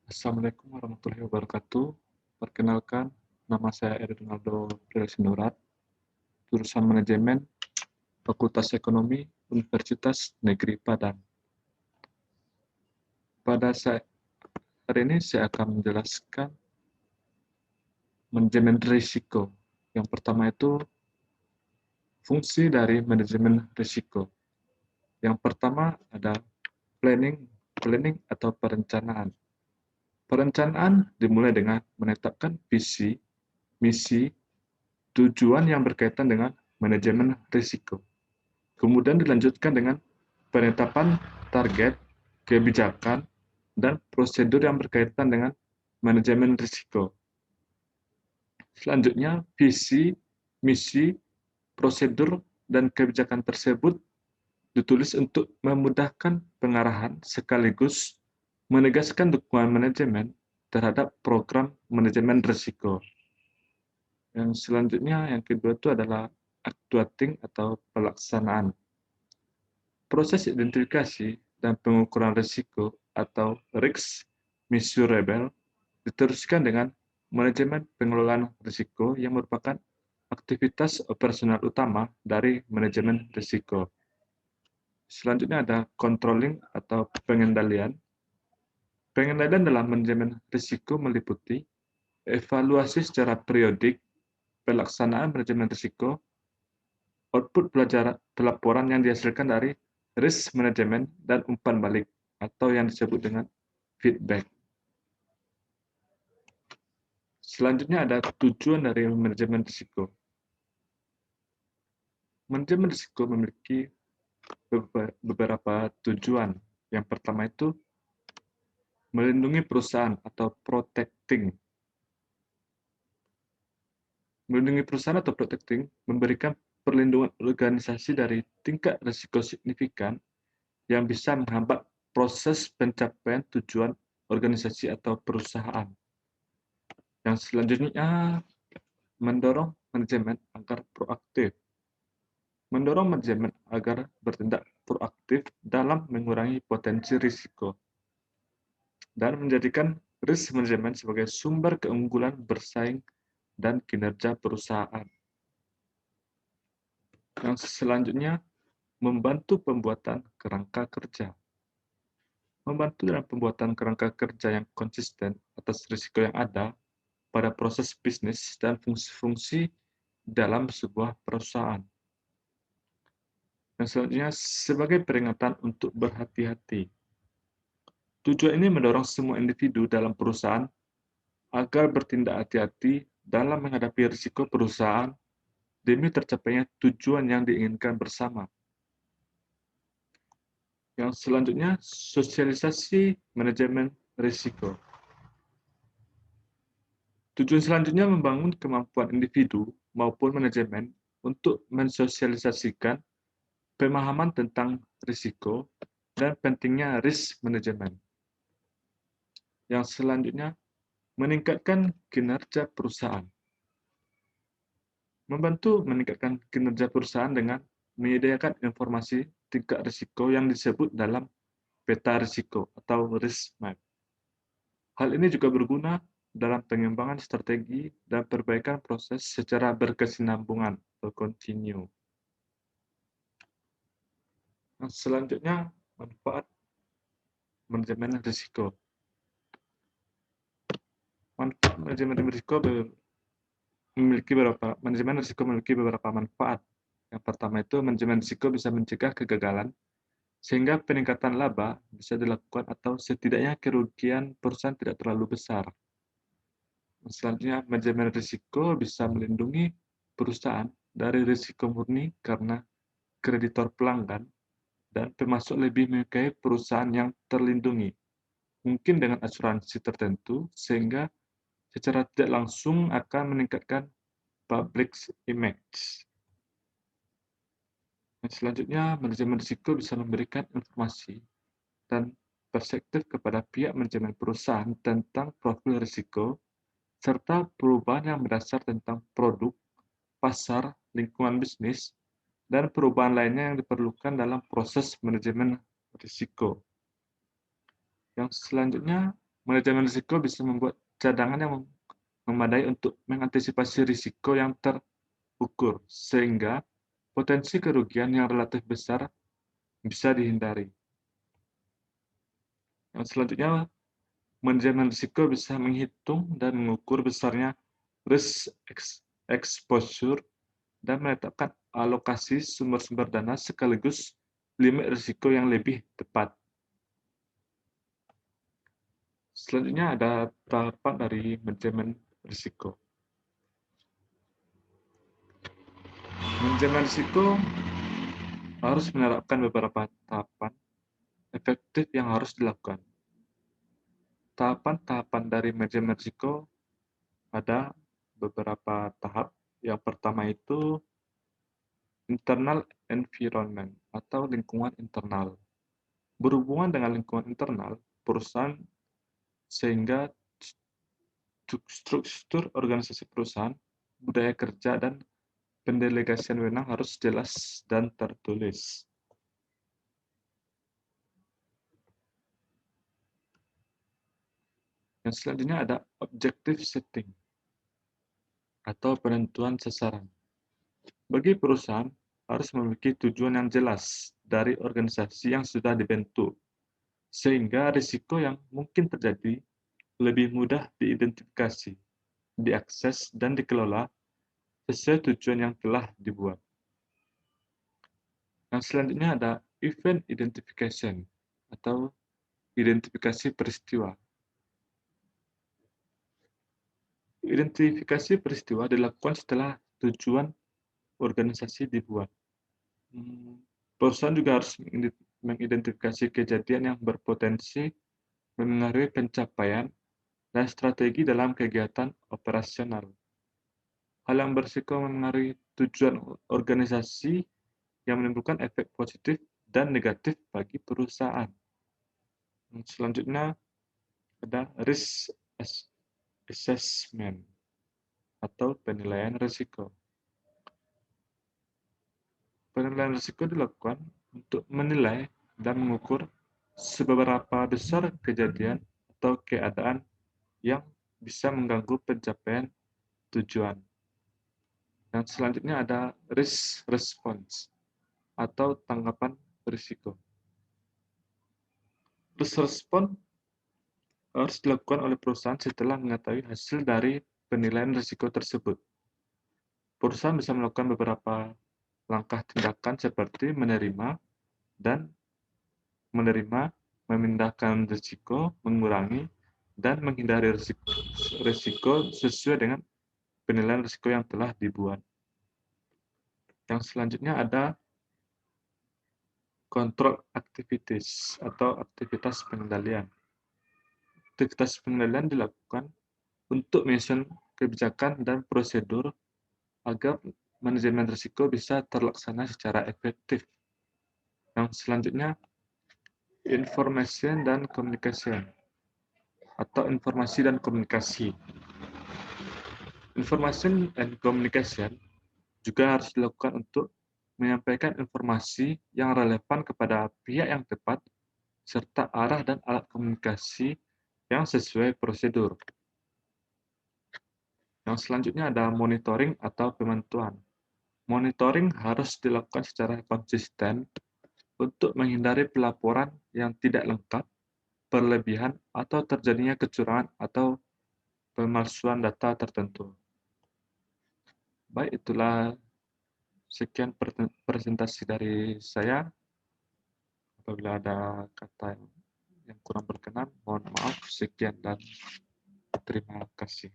Assalamualaikum warahmatullahi wabarakatuh. Perkenalkan, nama saya Eri Ronaldo Sinurat, jurusan Manajemen, Fakultas Ekonomi, Universitas Negeri Padang. Pada saat hari ini saya akan menjelaskan manajemen risiko. Yang pertama itu fungsi dari manajemen risiko. Yang pertama ada planning atau perencanaan. Perencanaan dimulai dengan menetapkan visi, misi, tujuan yang berkaitan dengan manajemen risiko. Kemudian dilanjutkan dengan penetapan target, kebijakan, dan prosedur yang berkaitan dengan manajemen risiko. Selanjutnya, visi, misi, prosedur, dan kebijakan tersebut ditulis untuk memudahkan pengarahan sekaligus menegaskan dukungan manajemen terhadap program manajemen risiko. Yang selanjutnya, yang kedua itu adalah actuating atau pelaksanaan. Proses identifikasi dan pengukuran risiko atau risk measurable diteruskan dengan manajemen pengelolaan risiko yang merupakan aktivitas operasional utama dari manajemen risiko. Selanjutnya ada controlling atau pengendalian. Pengendalian dalam manajemen risiko meliputi evaluasi secara periodik, pelaksanaan manajemen risiko, output pelaporan yang dihasilkan dari risk management, dan umpan balik atau yang disebut dengan feedback. Selanjutnya ada tujuan dari manajemen risiko. Manajemen risiko memiliki beberapa tujuan. Yang pertama itu melindungi perusahaan atau protecting. Melindungi perusahaan atau protecting memberikan perlindungan organisasi dari tingkat risiko signifikan yang bisa menghambat proses pencapaian tujuan organisasi atau perusahaan. Yang selanjutnya, mendorong manajemen agar proaktif. Mendorong manajemen agar bertindak proaktif dalam mengurangi potensi risiko dan menjadikan risk management sebagai sumber keunggulan bersaing dan kinerja perusahaan. Yang selanjutnya, membantu pembuatan kerangka kerja. Membantu dalam pembuatan kerangka kerja yang konsisten atas risiko yang ada pada proses bisnis dan fungsi-fungsi dalam sebuah perusahaan. Yang selanjutnya, sebagai peringatan untuk berhati-hati. Tujuan ini mendorong semua individu dalam perusahaan agar bertindak hati-hati dalam menghadapi risiko perusahaan demi tercapainya tujuan yang diinginkan bersama. Yang selanjutnya, sosialisasi manajemen risiko. Tujuan selanjutnya membangun kemampuan individu maupun manajemen untuk mensosialisasikan pemahaman tentang risiko dan pentingnya risk management. Yang selanjutnya, meningkatkan kinerja perusahaan. Membantu meningkatkan kinerja perusahaan dengan menyediakan informasi tingkat risiko yang disebut dalam peta risiko atau risk map. Hal ini juga berguna dalam pengembangan strategi dan perbaikan proses secara berkesinambungan atau continue. Nah, selanjutnya, manfaat manajemen risiko. Manfaat manajemen risiko memiliki beberapa manfaat. Yang pertama itu manajemen risiko bisa mencegah kegagalan sehingga peningkatan laba bisa dilakukan atau setidaknya kerugian perusahaan tidak terlalu besar. Selanjutnya, manajemen risiko bisa melindungi perusahaan dari risiko murni karena kreditor pelanggan dan pemasok lebih menyukai perusahaan yang terlindungi, mungkin dengan asuransi tertentu, sehingga secara tidak langsung akan meningkatkan public image. Selanjutnya, manajemen risiko bisa memberikan informasi dan perspektif kepada pihak manajemen perusahaan tentang profil risiko, serta perubahan yang mendasar tentang produk, pasar, lingkungan bisnis, dan perubahan lainnya yang diperlukan dalam proses manajemen risiko. Yang selanjutnya, Manajemen risiko bisa membuat cadangan yang memadai untuk mengantisipasi risiko yang terukur, sehingga potensi kerugian yang relatif besar bisa dihindari. Yang selanjutnya, manajemen risiko bisa menghitung dan mengukur besarnya risk exposure dan menetapkan alokasi sumber-sumber dana sekaligus limit risiko yang lebih tepat. Selanjutnya ada tahapan dari manajemen risiko. Manajemen risiko harus menerapkan beberapa tahapan efektif yang harus dilakukan. Tahapan-tahapan dari manajemen risiko ada beberapa tahap. Yang pertama itu internal environment atau lingkungan internal. Berhubungan dengan lingkungan internal perusahaan sehingga struktur organisasi perusahaan, budaya kerja, dan pendelegasian wewenang harus jelas dan tertulis. Yang selanjutnya ada objective setting atau penentuan sasaran. Bagi perusahaan harus memiliki tujuan yang jelas dari organisasi yang sudah dibentuk, sehingga risiko yang mungkin terjadi lebih mudah diidentifikasi, diakses, dan dikelola sesuai tujuan yang telah dibuat. Yang selanjutnya ada event identification atau identifikasi peristiwa. Identifikasi peristiwa dilakukan setelah tujuan organisasi dibuat. Perusahaan juga harus mengidentifikasi kejadian yang berpotensi memengaruhi pencapaian dan strategi dalam kegiatan operasional. Hal yang berisiko memengaruhi tujuan organisasi yang menimbulkan efek positif dan negatif bagi perusahaan. Selanjutnya ada risk assessment atau penilaian risiko. Penilaian risiko dilakukan untuk menilai dan mengukur seberapa besar kejadian atau keadaan yang bisa mengganggu pencapaian tujuan. Dan selanjutnya ada risk response atau tanggapan risiko. Risk response harus dilakukan oleh perusahaan setelah mengetahui hasil dari penilaian risiko tersebut. Perusahaan bisa melakukan beberapa langkah tindakan seperti menerima, memindahkan risiko, mengurangi, dan menghindari risiko sesuai dengan penilaian risiko yang telah dibuat. Yang selanjutnya ada control activities atau aktivitas pengendalian. Aktivitas pengendalian dilakukan untuk menyusun kebijakan dan prosedur agar manajemen risiko bisa terlaksana secara efektif. Yang selanjutnya, information dan communication atau informasi dan komunikasi. Information and communication juga harus dilakukan untuk menyampaikan informasi yang relevan kepada pihak yang tepat serta arah dan alat komunikasi yang sesuai prosedur. Yang selanjutnya ada monitoring atau pemantauan. Monitoring harus dilakukan secara konsisten untuk menghindari pelaporan yang tidak lengkap, berlebihan, atau terjadinya kecurangan atau pemalsuan data tertentu. Baik, itulah sekian presentasi dari saya. Apabila ada kata yang kurang berkenan, mohon maaf. Sekian dan terima kasih.